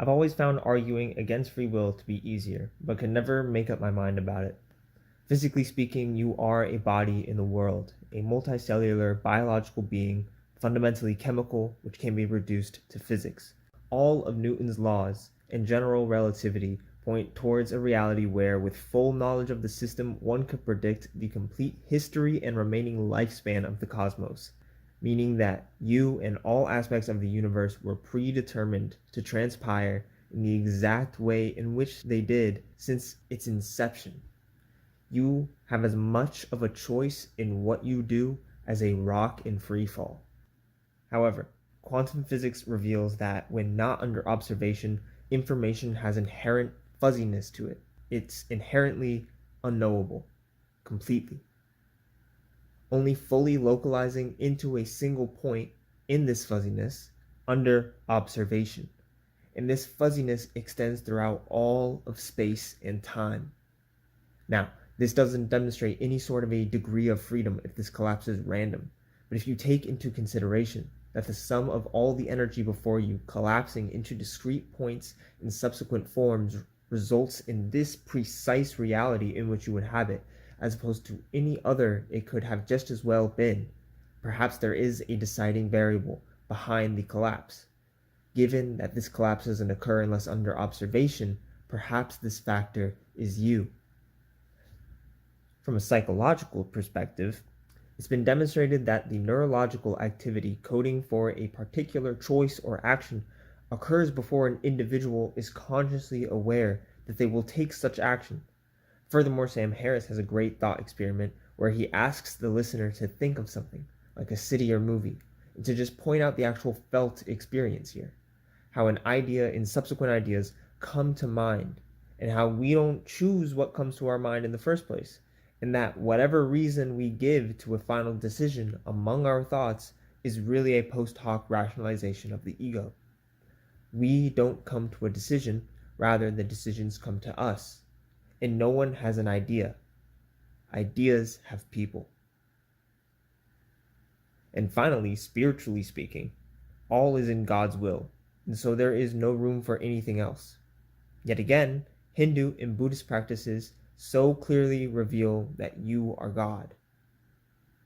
I've always found arguing against free will to be easier, but could never make up my mind about it. Physically speaking, you are a body in the world, a multicellular biological being, fundamentally chemical, which can be reduced to physics. All of Newton's laws and general relativity point towards a reality where, with full knowledge of the system, one could predict the complete history and remaining lifespan of the cosmos, meaning that you and all aspects of the universe were predetermined to transpire in the exact way in which they did since its inception. You have as much of a choice in what you do as a rock in free fall. However, quantum physics reveals that when not under observation, information has inherent fuzziness to it. It's inherently unknowable, completely. Only fully localizing into a single point in this fuzziness under observation. And this fuzziness extends throughout all of space and time. Now, this doesn't demonstrate any sort of a degree of freedom if this collapse is random, but if you take into consideration that the sum of all the energy before you collapsing into discrete points in subsequent forms results in this precise reality in which you inhabit, as opposed to any other it could have just as well been, perhaps there is a deciding variable behind the collapse. Given that this collapse doesn't occur unless under observation, perhaps this factor is you. From a psychological perspective, it's been demonstrated that the neurological activity coding for a particular choice or action occurs before an individual is consciously aware that they will take such action. Furthermore, Sam Harris has a great thought experiment where he asks the listener to think of something, like a city or movie, and to just point out the actual felt experience here. How an idea and subsequent ideas come to mind, and how we don't choose what comes to our mind in the first place, and that whatever reason we give to a final decision among our thoughts is really a post hoc rationalization of the ego. We don't come to a decision, rather the decisions come to us. And no one has an idea. Ideas have people. And finally, spiritually speaking, all is in God's will, and so there is no room for anything else. Yet again, Hindu and Buddhist practices so clearly reveal that you are God.